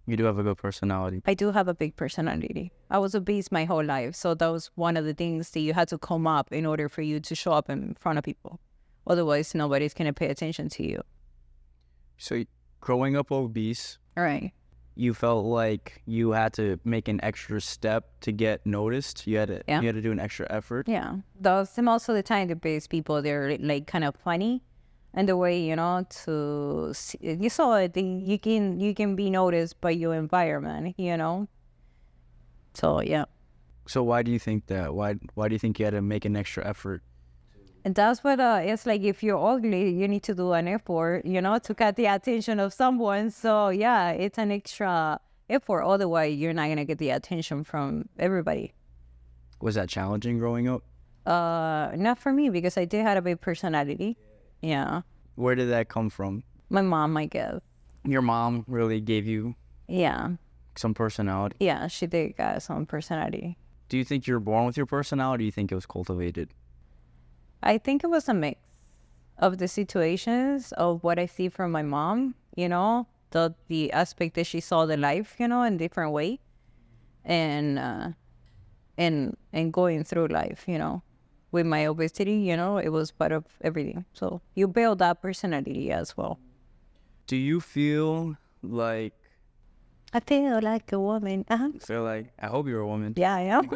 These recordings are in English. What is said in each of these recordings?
You do have a good personality. I do have a big personality. I was obese my whole life. So that was one of the things that you had to come up in order for you to show up in front of people. Otherwise, nobody's going to pay attention to you. So growing up obese, All right. you felt like you had to make an extra step to get noticed. You had to Yeah. you had to do an extra effort. Yeah. Those most of the time the obese people, they're like kind of funny. And the way, to see, you saw it, you can be noticed by your environment. So yeah. So why do you think that? Why do you think you had to make an extra effort? And that's what it's like. If you're ugly, you need to do an effort, to get the attention of someone. So yeah, it's an extra effort. Otherwise, you're not gonna get the attention from everybody. Was that challenging growing up? Not for me because I did have a big personality. Yeah, Where did that come from? my mom, I guess. Your mom really gave you Yeah, some personality. yeah, she did got some personality. Do you think you're born with your personality, or do you think it was cultivated? I think it was a mix of the situations of what I see from my mom. The aspect that she saw the life, in different way, and going through life, with my obesity, it was part of everything. So you build that personality as well. Do you feel like I feel like a woman. I hope you're a woman. Yeah, I am.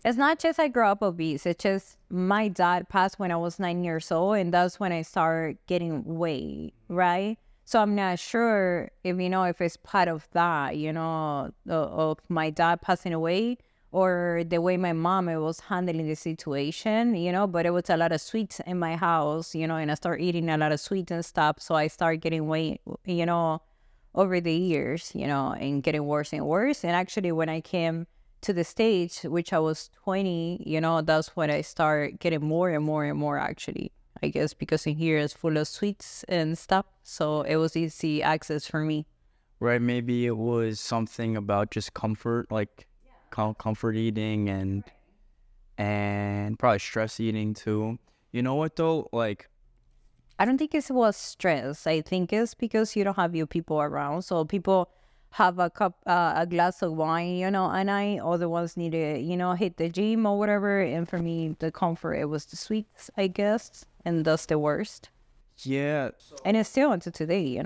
It's not just I grew up obese. It's just my dad passed when I was 9 years old, and that's when I started getting weight, right? So I'm not sure if it's part of that, of my dad passing away or the way my mom was handling the situation, but it was a lot of sweets in my house, and I started eating a lot of sweets and stuff. So I started getting weight, over the years, and getting worse and worse. And actually, when I came to the States, which I was 20, that's when I started getting more and more and more, actually. I guess because in here is full of sweets and stuff. So it was easy access for me. Right? Maybe it was something about just comfort, like comfort eating and probably stress eating too. You know what though? Like, I don't think it was stress. I think it's because you don't have your people around. So people have a glass of wine, and other ones need to, hit the gym or whatever. And for me, the comfort, it was the sweets, I guess. And that's the worst. yeah. And it's still until today,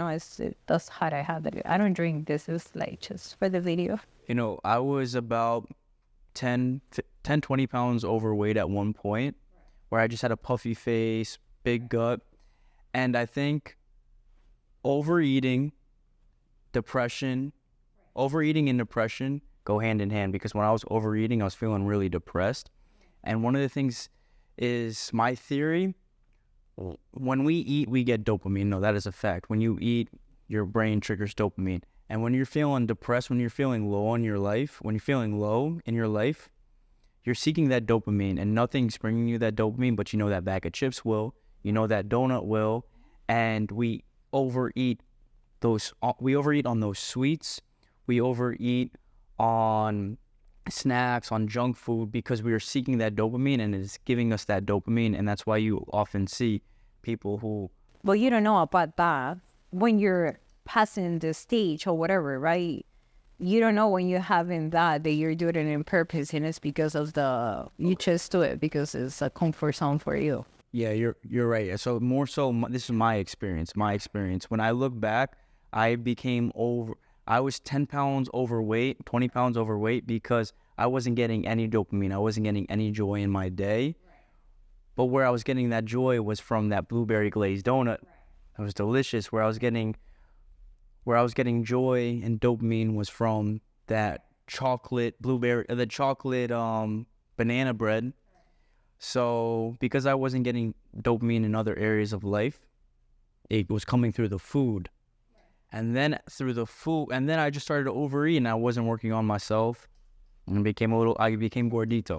that's how I have it. I don't drink. This is like just for the video. I was about 20 pounds overweight at one point, where I just had a puffy face, big gut. And I think overeating and depression go hand in hand, because when I was overeating, I was feeling really depressed. And one of the things is my theory, when we eat, we get dopamine. No, that is a fact. When you eat, your brain triggers dopamine. And when you're feeling depressed, when you're feeling low in your life, you're seeking that dopamine, and nothing's bringing you that dopamine, but that bag of chips will, that donut will, and we overeat on those sweets, we overeat on snacks, on junk food, because we are seeking that dopamine, and it's giving us that dopamine. And that's why you often see people who... Well, you don't know about that when you're passing the stage or whatever, right? You don't know when you're having that you're doing it on purpose, and it's because of you just do it because it's a comfort zone for you. Yeah, you're right. So more so, this is my experience. When I look back, I was 10 pounds overweight, 20 pounds overweight, because I wasn't getting any dopamine. I wasn't getting any joy in my day. But where I was getting that joy was from that blueberry glazed donut. It was delicious. Where I was getting joy and dopamine was from that chocolate banana bread. So because I wasn't getting dopamine in other areas of life, it was coming through the food. And then I just started to overeat, and I wasn't working on myself, and I became gordito.